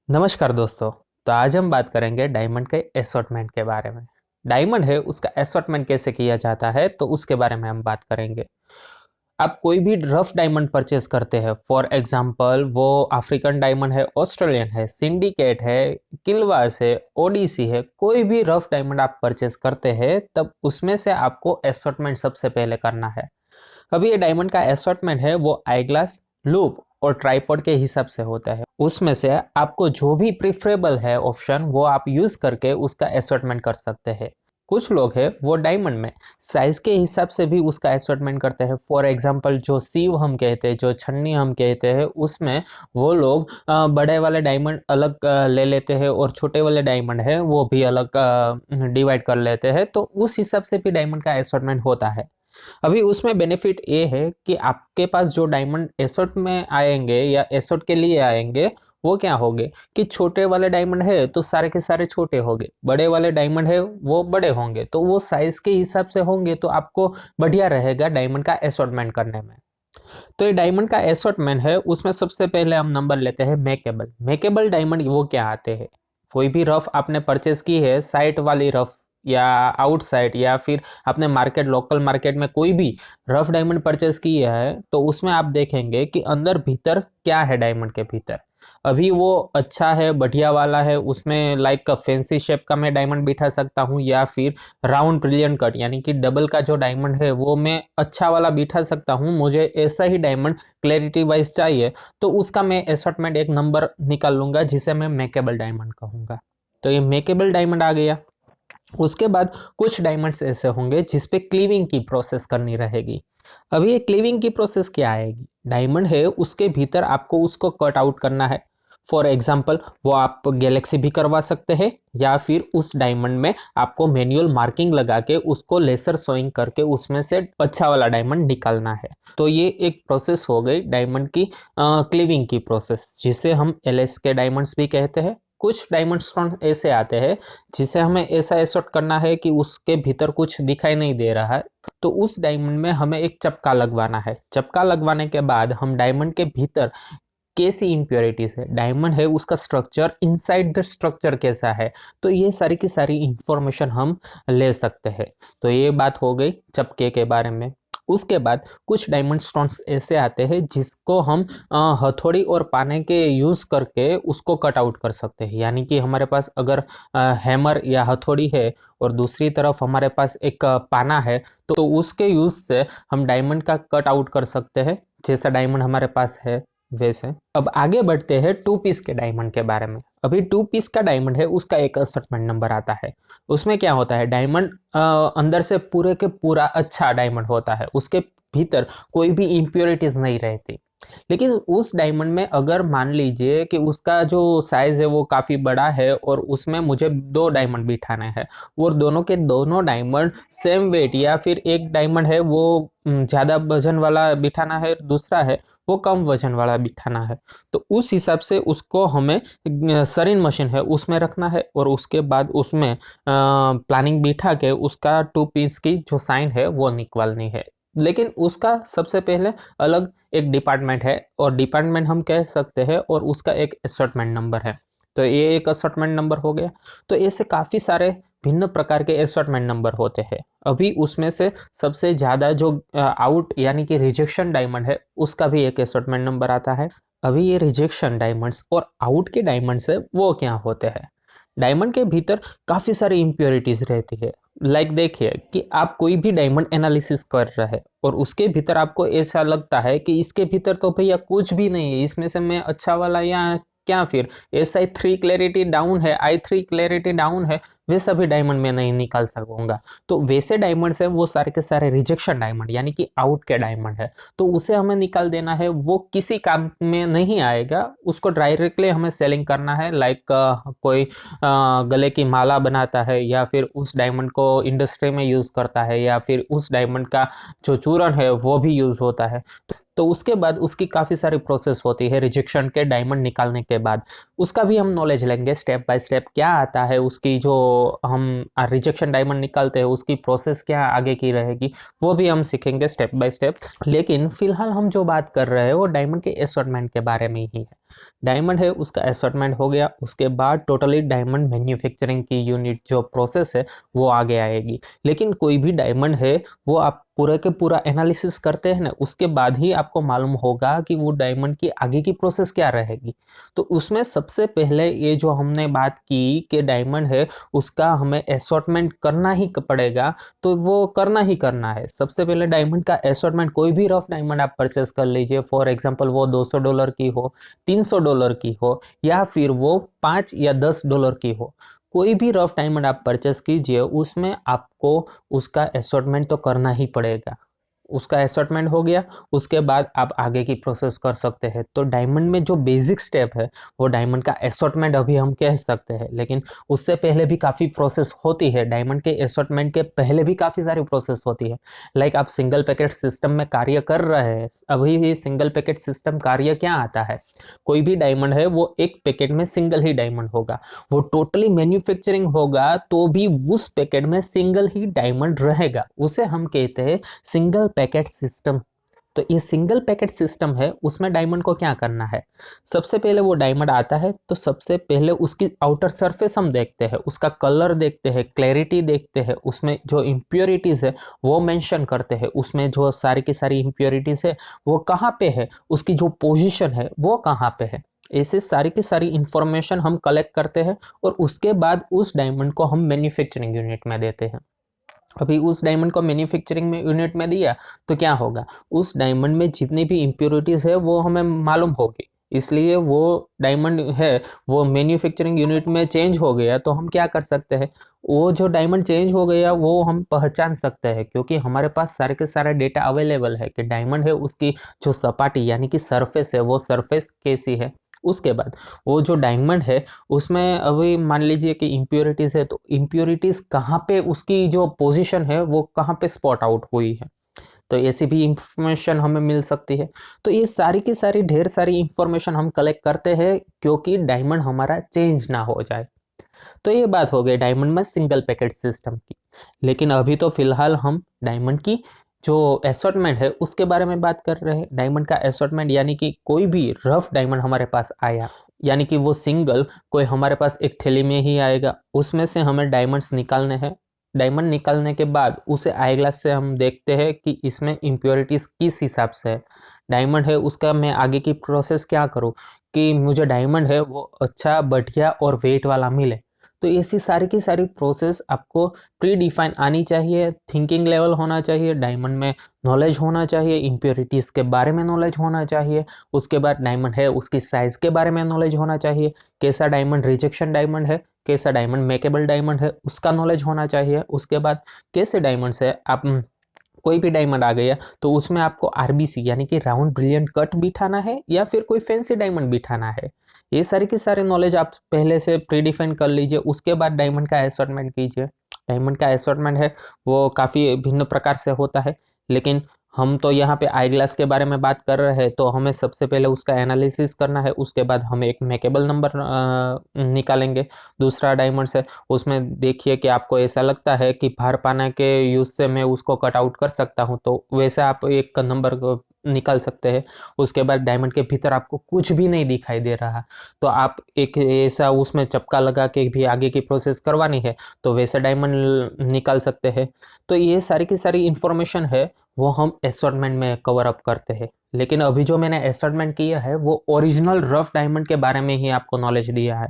नमस्कार दोस्तों। तो आज हम बात करेंगे डायमंड के असॉर्टमेंट के बारे में। डायमंड है उसका असॉर्टमेंट कैसे किया जाता है तो उसके बारे में हम बात करेंगे। आप कोई भी रफ डायमंड परचेज करते हैं, फॉर एग्जांपल वो अफ्रीकन डायमंड है, ऑस्ट्रेलियन है, सिंडिकेट है, किलवास है, ओडीसी है, कोई भी रफ डायमंड आप परचेज करते हैं तब उसमें से आपको असॉर्टमेंट सबसे पहले करना है। अभी ये डायमंड का असॉर्टमेंट है वो आई ग्लास, लूप और ट्राइपॉड के हिसाब से होता है। उसमें से आपको जो भी प्रिफरेबल है ऑप्शन वो आप यूज करके उसका असॉर्टमेंट कर सकते हैं। कुछ लोग हैं वो डायमंड में साइज के हिसाब से भी उसका असॉर्टमेंट करते हैं। फॉर एग्जांपल जो सीव हम कहते हैं, जो छन्नी हम कहते हैं, उसमें वो लोग बड़े वाले डायमंड अलग ले लेते हैं और छोटे वाले डायमंड है वो भी अलग डिवाइड कर लेते हैं। तो उस हिसाब से भी डायमंड का असॉर्टमेंट होता है। अभी उसमें बेनिफिट ये है कि आपके पास जो डायमंड एसोट में आएंगे या एसोट के लिए आएंगे वो क्या होंगे कि छोटे वाले डायमंड है तो सारे के सारे छोटे होंगे, बड़े वाले डायमंड है वो बड़े होंगे, तो वो साइज के हिसाब से होंगे तो आपको बढ़िया रहेगा डायमंड का असॉर्टमेंट करने में। तो ये डायमंड का असॉर्टमेंट है उसमें सबसे पहले हम नंबर लेते हैं मेकेबल। मेकेबल डायमंड वो क्या आते हैं, कोई भी रफ आपने परचेज की है, साइट वाली रफ या आउटसाइड या फिर आपने मार्केट, लोकल मार्केट में कोई भी रफ डायमंड परचेज किया है तो उसमें आप देखेंगे कि अंदर भीतर क्या है डायमंड के भीतर। अभी वो अच्छा है, बढ़िया वाला है, उसमें लाइक फैंसी शेप का मैं डायमंड बिठा सकता हूँ या फिर राउंड ब्रिलियंट कट यानी कि डबल का जो डायमंड है वो मैं अच्छा वाला बिठा सकता हूँ। मुझे ऐसा ही डायमंड क्लैरिटी वाइज चाहिए तो उसका मैं असॉर्टमेंट एक नंबर निकाल लूंगा जिसे मैं मेकेबल डायमंड कहूंगा। तो ये मेकेबल डायमंड आ गया। उसके बाद कुछ डायमंड्स ऐसे होंगे जिसपे क्लीविंग की प्रोसेस करनी रहेगी। अभी ये क्लीविंग की प्रोसेस क्या आएगी, डायमंड है उसके भीतर आपको उसको कट आउट करना है। फॉर एग्जाम्पल वो आप गैलेक्सी भी करवा सकते हैं या फिर उस डायमंड में आपको मैनुअल मार्किंग लगा के उसको लेसर सोइंग करके उसमें से अच्छा वाला डायमंड निकालना है। तो ये एक प्रोसेस हो गई डायमंड की क्लीविंग की प्रोसेस, जिसे हम एलएस के डायमंड्स भी कहते हैं। कुछ डायमंड स्टोन ऐसे आते हैं जिसे हमें ऐसा एसोट करना है कि उसके भीतर कुछ दिखाई नहीं दे रहा है, तो उस डायमंड में हमें एक चपका लगवाना है। चपका लगवाने के बाद हम डायमंड के भीतर कैसी इंप्योरिटीज है, डायमंड है उसका स्ट्रक्चर, इनसाइड द स्ट्रक्चर कैसा है, तो ये सारी की सारी इंफॉर्मेशन हम ले सकते हैं। तो ये बात हो गई चपके के बारे में। उसके बाद कुछ डायमंड स्टोन्स ऐसे आते हैं जिसको हम हथौड़ी और पाने के यूज करके उसको कट आउट कर सकते हैं। यानी कि हमारे पास अगर हैमर या हथौड़ी है और दूसरी तरफ हमारे पास एक पाना है तो उसके यूज से हम डायमंड का कट आउट कर सकते हैं, जैसा डायमंड हमारे पास है वैसे। अब आगे बढ़ते हैं टू पीस के डायमंड के बारे में। अभी टू पीस का डायमंड है उसका एक असॉर्टमेंट नंबर आता है। उसमें क्या होता है, डायमंड अंदर से पूरे के पूरा अच्छा डायमंड होता है, उसके भीतर कोई भी इम्प्योरिटीज नहीं रहती। लेकिन उस डायमंड में अगर मान लीजिए कि उसका जो साइज है वो काफी बड़ा है और उसमें मुझे दो डायमंड बिठाने हैं और दोनों के दोनों डायमंड सेम वेट, या फिर एक डायमंड है वो ज्यादा वजन वाला बिठाना है, दूसरा है वो कम वजन वाला बिठाना है, तो उस हिसाब से उसको हमें सरिन मशीन है उसमें रखना है और उसके बाद उसमें प्लानिंग बिठा के उसका टू पीस की जो साइन है वो निकालनी है। लेकिन उसका सबसे पहले अलग एक डिपार्टमेंट है और डिपार्टमेंट हम कह सकते हैं और उसका एक असॉर्टमेंट नंबर है। तो ये एक असॉर्टमेंट नंबर हो गया। तो ऐसे काफ़ी सारे भिन्न प्रकार के असॉर्टमेंट नंबर होते हैं। अभी उसमें से सबसे ज़्यादा जो आउट यानी कि रिजेक्शन डायमंड है उसका भी एक असॉर्टमेंट नंबर आता है। अभी ये रिजेक्शन डायमंड्स और आउट के डायमंड्स है वो क्या होते हैं, डायमंड के भीतर काफ़ी सारी इम्प्योरिटीज रहती है। लाइक देखिए कि आप कोई भी डायमंड एनालिसिस कर रहे हैं और उसके भीतर आपको ऐसा लगता है कि इसके भीतर तो भैया कुछ भी नहीं है, इसमें से मैं अच्छा वाला या क्या फिर SI3 क्लैरिटी डाउन है, I3 क्लैरिटी डाउन है, वैसा भी डायमंड में नहीं निकाल सकूंगा, तो वैसे डायमंड है वो सारे के सारे रिजेक्शन डायमंड यानी कि आउट के डायमंड है। तो उसे हमें निकाल देना है, वो किसी काम में नहीं आएगा, उसको डायरेक्टली हमें सेलिंग करना है। लाइक कोई गले की माला बनाता है या फिर उस डायमंड को इंडस्ट्री में यूज करता है या फिर उस डायमंड का जो चूरन है वो भी यूज होता है। तो उसके बाद उसकी काफ़ी सारी प्रोसेस होती है रिजेक्शन के डायमंड निकालने के बाद। उसका भी हम नॉलेज लेंगे स्टेप बाय स्टेप, क्या आता है उसकी जो हम रिजेक्शन डायमंड निकालते हैं उसकी प्रोसेस क्या आगे की रहेगी, वो भी हम सीखेंगे स्टेप बाय स्टेप। लेकिन फिलहाल हम जो बात कर रहे हैं वो डायमंड के असॉर्टमेंट के बारे में ही है। डायमंड है उसका असॉर्टमेंट हो गया, उसके बाद टोटली डायमंड मैन्युफैक्चरिंग की यूनिट जो प्रोसेस है वो आगे आएगी। लेकिन कोई भी डायमंड है वो आप पूरा के पूरा एनालिसिस करते हैं ना, उसके बाद ही आपको मालूम होगा कि वो डायमंड की आगे की प्रोसेस क्या रहेगी। तो उसमें सबसे पहले ये जो हमने बात की कि डायमंड है उसका हमें असॉर्टमेंट करना ही पड़ेगा, तो वो करना ही करना है। सबसे पहले डायमंड का असॉर्टमेंट, कोई भी रफ डायमंड आप परचेस कर लीजिए, फॉर एग्जांपल वो $200 की हो, $300 की हो, या फिर वो 5 या $10 की हो, कोई भी रफ डायमंड आप परचेस कीजिए, उसमें आपको उसका असॉर्टमेंट तो करना ही पड़ेगा। उसका असॉर्टमेंट हो गया, उसके बाद आप आगे की प्रोसेस कर सकते हैं। तो डायमंड में जो बेसिक स्टेप है वो डायमंड का असॉर्टमेंट अभी हम कह सकते हैं, लेकिन उससे पहले भी काफ़ी प्रोसेस होती है। डायमंड के असॉर्टमेंट के पहले भी काफ़ी सारी प्रोसेस होती है। लाइक आप सिंगल पैकेट सिस्टम में कार्य कर रहे हैं, अभी ये सिंगल पैकेट सिस्टम कार्य क्या आता है, कोई भी डायमंड है वो एक पैकेट में सिंगल ही डायमंड होगा, वो टोटली मैन्युफैक्चरिंग होगा तो भी उस पैकेट में सिंगल ही डायमंड रहेगा, उसे हम कहते हैं सिंगल पैकेट सिस्टम। तो ये सिंगल पैकेट सिस्टम है, उसमें डायमंड को क्या करना है, सबसे पहले वो डायमंड आता है तो सबसे पहले उसकी आउटर सरफेस हम देखते हैं, उसका कलर देखते हैं, क्लैरिटी देखते हैं, उसमें जो इम्प्योरिटीज है वो मेंशन करते हैं, उसमें जो सारी की सारी इम्प्योरिटीज है वो कहाँ पे है, उसकी जो पोजीशन है वो कहाँ पे है, ऐसे सारी की सारी इंफॉर्मेशन हम कलेक्ट करते हैं और उसके बाद उस डायमंड को हम मैन्युफैक्चरिंग यूनिट में देते हैं। अभी उस डायमंड को मैन्युफैक्चरिंग में यूनिट में दिया तो क्या होगा, उस डायमंड में जितनी भी इम्प्योरिटीज है वो हमें मालूम होगी, इसलिए वो डायमंड है वो मैन्युफैक्चरिंग यूनिट में चेंज हो गया तो हम क्या कर सकते हैं, वो जो डायमंड चेंज हो गया वो हम पहचान सकते हैं, क्योंकि हमारे पास सारे के सारे डेटा अवेलेबल है कि डायमंड है उसकी जो सपाटी यानी कि सरफेस है वो सरफेस कैसी है। उसके बाद वो जो डायमंड है उसमें अभी मान लीजिए कि इम्प्योरिटीज है, तो इम्प्योरिटीज कहाँ पे उसकी जो पोजीशन है वो कहाँ पे स्पॉट आउट हुई है, तो ऐसी भी इंफॉर्मेशन हमें मिल सकती है। तो ये सारी की सारी ढेर सारी इंफॉर्मेशन हम कलेक्ट करते हैं क्योंकि डायमंड हमारा चेंज ना हो जाए। तो ये बात हो गई डायमंड में सिंगल पैकेट सिस्टम की। लेकिन अभी तो फिलहाल हम डायमंड की जो असॉर्टमेंट है उसके बारे में बात कर रहे हैं। डायमंड का असॉर्टमेंट यानी कि कोई भी रफ डायमंड हमारे पास आया, यानी कि वो सिंगल कोई हमारे पास एक थैली में ही आएगा, उसमें से हमें डायमंड्स निकालने हैं। डायमंड निकालने के बाद उसे आई ग्लास से हम देखते हैं कि इसमें इम्प्योरिटीज किस हिसाब से है। डायमंड है उसका मैं आगे की प्रोसेस क्या करूँ कि मुझे डायमंड है वो अच्छा बढ़िया और वेट वाला मिले। तो ऐसी सारी की सारी प्रोसेस आपको प्री डिफाइन आनी चाहिए, थिंकिंग लेवल होना चाहिए, डायमंड में नॉलेज होना चाहिए, इम्प्योरिटीज़ के बारे में नॉलेज होना चाहिए, उसके बाद डायमंड है उसकी साइज़ के बारे में नॉलेज होना चाहिए, कैसा डायमंड रिजेक्शन डायमंड है, कैसा डायमंड मेकेबल डायमंड है उसका नॉलेज होना चाहिए। उसके बाद कैसे डायमंड से आप कोई भी डायमंड आ गया तो उसमें आपको आरबीसी यानी कि राउंड ब्रिलियंट कट बिठाना है या फिर कोई फैंसी डायमंड बिठाना है, ये सारी की सारे नॉलेज आप पहले से प्री डिफाइन कर लीजिए। उसके बाद डायमंड का असॉर्टमेंट कीजिए। डायमंड का असॉर्टमेंट है वो काफ़ी भिन्न प्रकार से होता है, लेकिन हम तो यहाँ पे आई ग्लास के बारे में बात कर रहे हैं तो हमें सबसे पहले उसका एनालिसिस करना है। उसके बाद हम एक मेकेबल नंबर निकालेंगे दूसरा डायमंड से। उसमें देखिए कि आपको ऐसा लगता है कि भार पाना के यूज़ से मैं उसको कट आउट कर सकता हूँ तो वैसे आप एक नंबर निकाल सकते हैं। उसके बाद डायमंड के भीतर आपको कुछ भी नहीं दिखाई दे रहा तो आप एक ऐसा उसमें चपका लगा के भी आगे की प्रोसेस करवानी है तो वैसे डायमंड निकाल सकते हैं। तो ये सारी की सारी इंफॉर्मेशन है वो हम असॉर्टमेंट में कवर अप करते हैं। लेकिन अभी जो मैंने असॉर्टमेंट किया है वो ओरिजिनल रफ डायमंड के बारे में ही आपको नॉलेज दिया है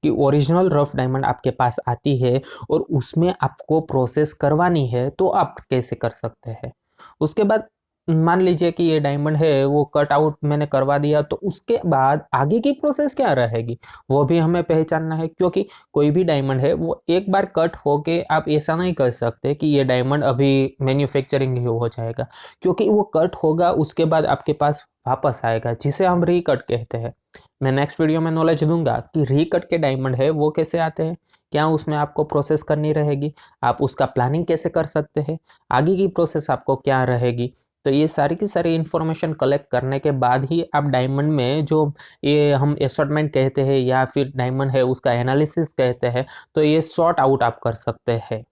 कि ओरिजिनल रफ डायमंड आपके पास आती है और उसमें आपको प्रोसेस करवानी है तो आप कैसे कर सकते हैं। उसके बाद मान लीजिए कि ये डायमंड है वो कट आउट मैंने करवा दिया तो उसके बाद आगे की प्रोसेस क्या रहेगी वो भी हमें पहचानना है, क्योंकि कोई भी डायमंड है वो एक बार कट होके आप ऐसा नहीं कर सकते कि ये डायमंड अभी मैन्युफैक्चरिंग ही हो जाएगा, क्योंकि वो कट होगा उसके बाद आपके पास वापस आएगा जिसे हम रीकट कहते हैं। मैं नेक्स्ट वीडियो में नॉलेज दूंगा कि रीकट के डायमंड है वो कैसे आते हैं, क्या उसमें आपको प्रोसेस करनी रहेगी, आप उसका प्लानिंग कैसे कर सकते हैं, आगे की प्रोसेस आपको क्या रहेगी। तो ये सारी की सारी इन्फॉर्मेशन कलेक्ट करने के बाद ही आप डायमंड में जो ये हम असॉर्टमेंट कहते हैं या फिर डायमंड है उसका एनालिसिस कहते हैं तो ये सॉर्ट आउट आप कर सकते हैं।